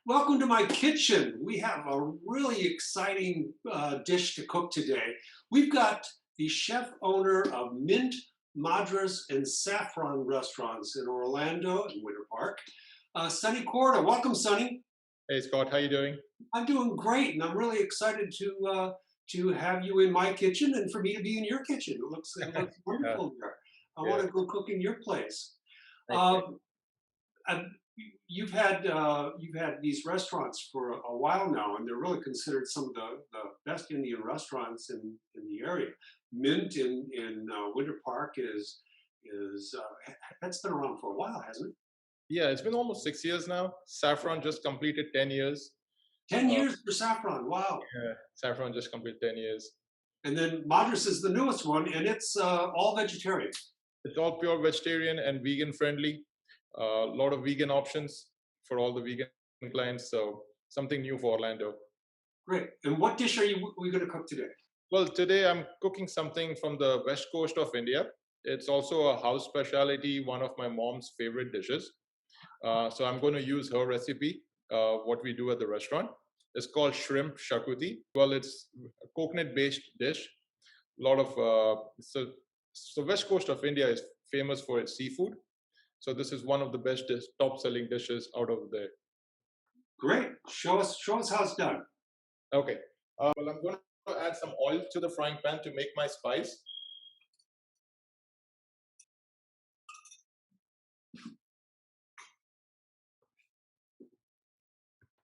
Welcome to my kitchen. We have a really exciting dish to cook today. We've got the chef owner of Mint, Madras, and Saffron restaurants in Orlando and Winter Park, Sunny Corda. Welcome, Sunny. Hey Scott, how you doing? I'm doing great, and I'm really excited to have you in my kitchen and for me to be in your kitchen. It looks Yeah, wonderful here. I want yeah. to go cook in your place. Thank you. Um, and you've had these restaurants for a while now, and they're really considered some of the best Indian restaurants in the area. Mint in Winter Park is that's been around for a while, hasn't it? Yeah, it's been almost 6 years now. Saffron just completed 10 years. 10 Uh, years for Saffron, wow! yeah, Saffron just completed 10 years. And then Madras is the newest one, and it's all vegetarian. It's all pure vegetarian and vegan friendly. A lot of vegan options for all the vegan clients. So something new for Orlando. Great. And what dish are we going to cook today? Well, today I'm cooking something from the west coast of India. It's also a house specialty, one of my mom's favorite dishes. So I'm going to use her recipe, what we do at the restaurant. It's called Shrimp Xacutti. Well, it's a coconut-based dish. A lot of so west coast of India is famous for its seafood. So this is one of the best top-selling dishes out of there. Great. Show us how it's done. Okay. Well, I'm going to add some oil to the frying pan to make my spice.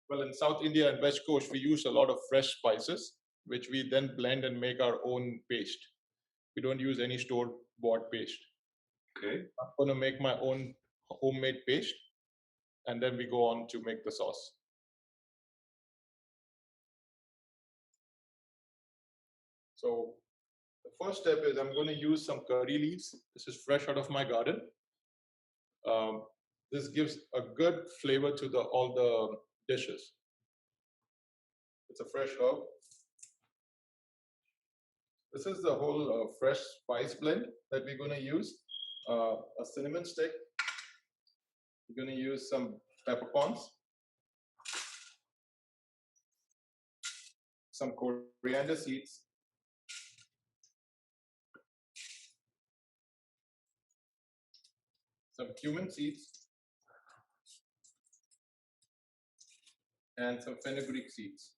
Well, in South India and West Coast, we use a lot of fresh spices, which we then blend and make our own paste. We don't use any store-bought paste. Okay. I'm going to make my own homemade paste, and then we go on to make the sauce. So the first step is I'm going to use some curry leaves. This is fresh out of my garden. This gives a good flavor to all the dishes. It's a fresh herb. This is the whole fresh spice blend that we're going to use. A cinnamon stick. We're going to use some peppercorns, some coriander seeds, some cumin seeds, and some fenugreek seeds.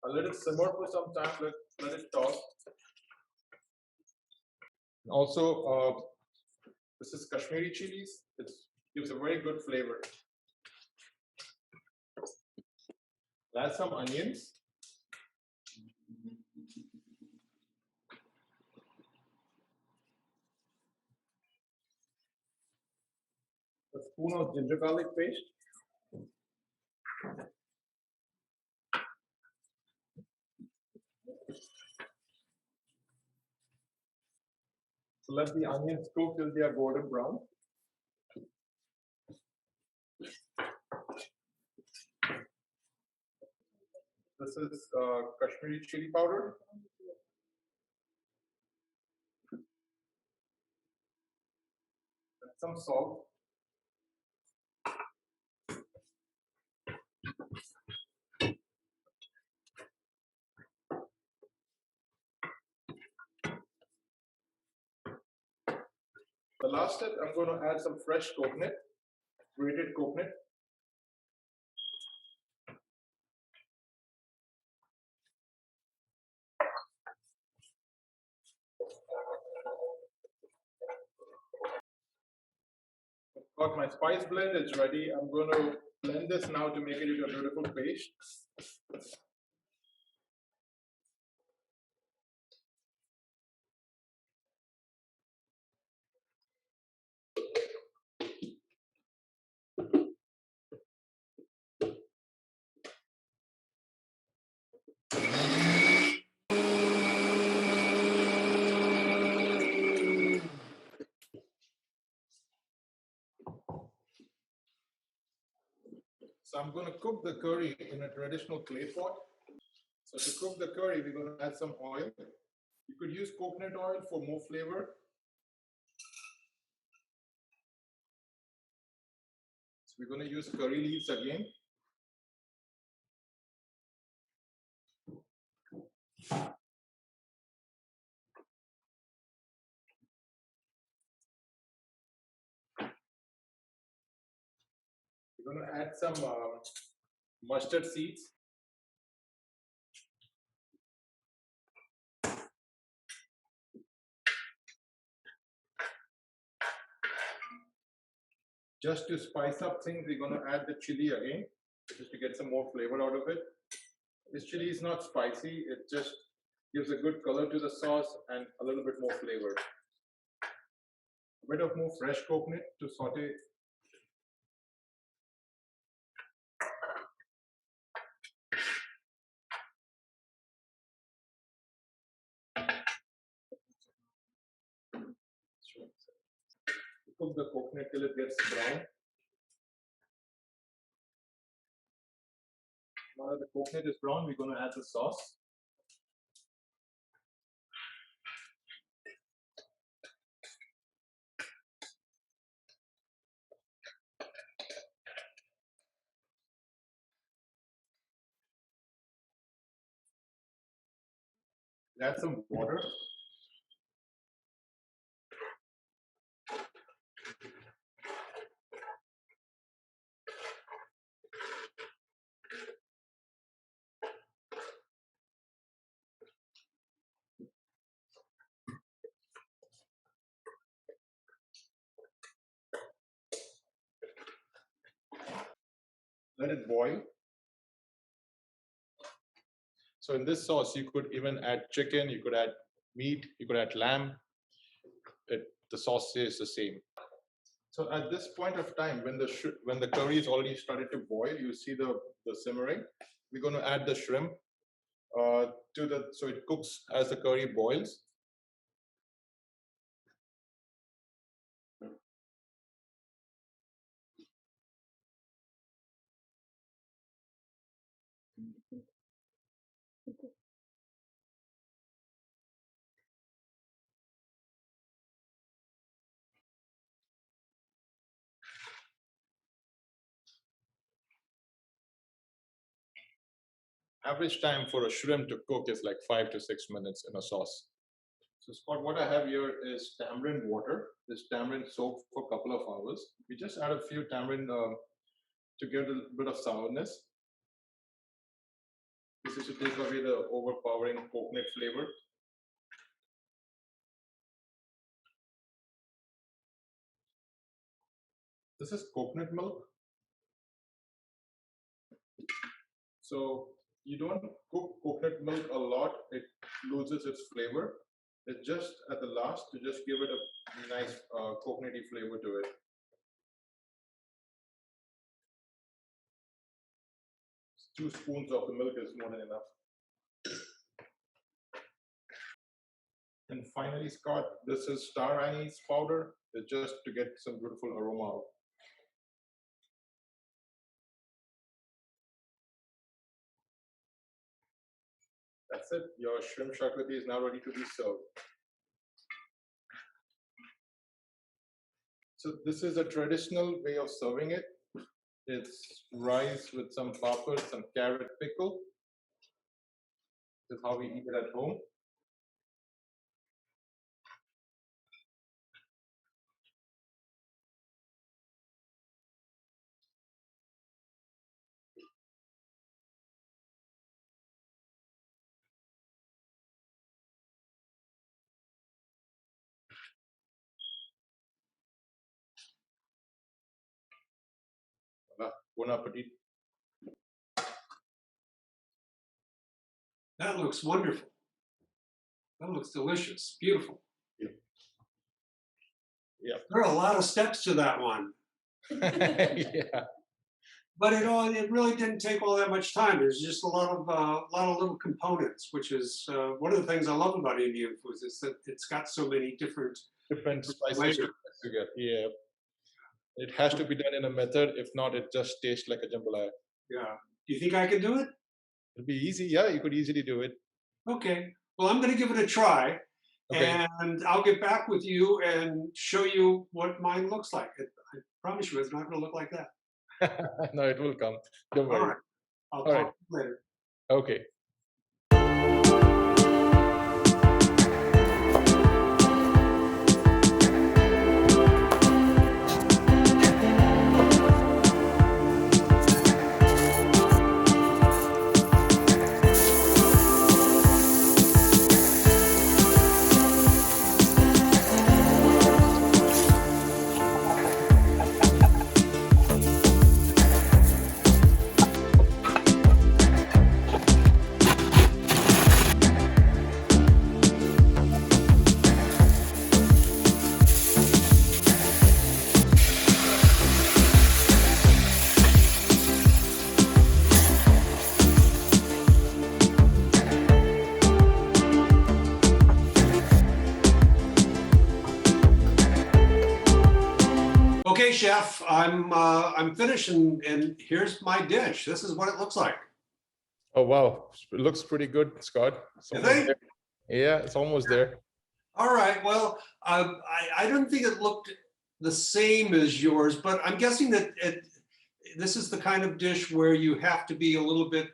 I'll let it simmer for some time, let it toss. Also, this is Kashmiri chilies. It gives a very good flavor. Add some onions. A spoon of ginger garlic paste. So let the onions cook till they are golden brown. This is Kashmiri chili powder. And some salt. The last step, I'm going to add some fresh coconut, grated coconut. Got my spice blend, it's ready. I'm going to blend this now to make it into a beautiful paste. So I'm going to cook the curry in a traditional clay pot. So to cook the curry, we're going to add some oil. You could use coconut oil for more flavor. So we're going to use curry leaves again. We're going to add some mustard seeds. Just to spice up things, we're going to add the chili again, just to get some more flavor out of it. This chili is not spicy, it just gives a good color to the sauce and a little bit more flavor. A bit of more fresh coconut to saute. Cook the coconut till it gets brown. Now that the coconut is brown, we're going to add the sauce. Add some water. Let it boil. So in this sauce, you could even add chicken, you could add meat, you could add lamb. The sauce is the same. So at this point of time, when the curry is already started to boil, you see the simmering. We're going to add the shrimp so it cooks as the curry boils. Average time for a shrimp to cook is like 5 to 6 minutes in a sauce. So Scott, what I have here is tamarind water. This tamarind soaked for a couple of hours. We just add a few tamarind to get a bit of sourness. This is to take away the overpowering coconut flavor. This is coconut milk. So you don't cook coconut milk a lot, it loses its flavor. It's just at the last to just give it a nice coconutty flavor to it. 2 spoons of the milk is more than enough. And finally, Scott, this is star anise powder. It's just to get some beautiful aroma out. That's it. Your shrimp xacutti is now ready to be served. So this is a traditional way of serving it. It's rice with some papad, some carrot pickle. This is how we eat it at home. Bon appetit. That looks wonderful. That looks delicious. Beautiful. Yeah. There are a lot of steps to that one. Yeah. But it really didn't take all that much time. There's just a lot of little components, which is one of the things I love about Indian foods is that it's got so many different spices flavors. together. Yeah. It has to be done in a method. If not, it just tastes like a jambalaya. Yeah. Do you think I can do it? It'll be easy. Yeah, you could easily do it. Okay. Well, I'm going to give it a try, Okay. and I'll get back with you and show you what mine looks like. I promise you, it's not going to look like that. No, it will come. Don't All worry. right. I'll All right. talk to you later. Okay. Okay, chef, I'm finished, and here's my dish. This is what it looks like. Oh, wow. It looks pretty good, Scott. It's You almost think? there. Yeah, it's almost there. All right. Well, I don't think it looked the same as yours, but I'm guessing that this is the kind of dish where you have to be a little bit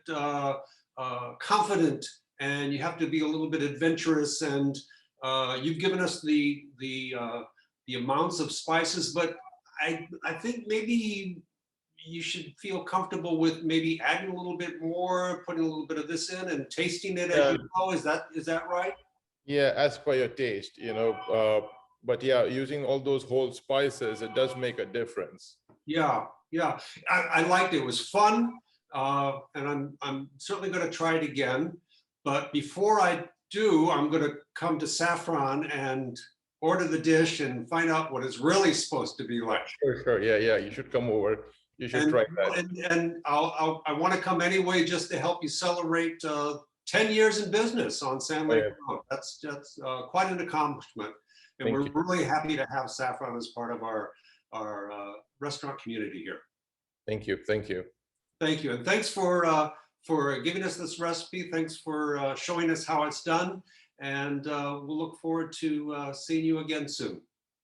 confident, and you have to be a little bit adventurous. And you've given us the amounts of spices, but I think maybe you should feel comfortable with maybe adding a little bit more, putting a little bit of this in, and tasting it as Yeah, you go. Is that right? yeah, as per your taste, but yeah, using all those whole spices, it does make a difference. Yeah, yeah. I liked it. It was fun, and I'm certainly going to try it again. But before I do, I'm going to come to Saffron and order the dish and find out what it's really supposed to be like. Sure, sure. Yeah, yeah. You should come over. You should And try that. I want to come anyway just to help you celebrate 10 years in business on Sand Oh, Lake yeah. Road. That's quite an accomplishment, and Thank we're you. really happy to have Saffron as part of our restaurant community here. Thank you. Thank you. Thank you, and thanks for giving us this recipe. Thanks for showing us how it's done, and we'll look forward to seeing you again soon.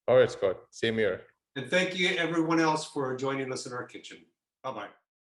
All right, Scott. Same here. And thank you everyone else for joining us in our kitchen. Bye bye.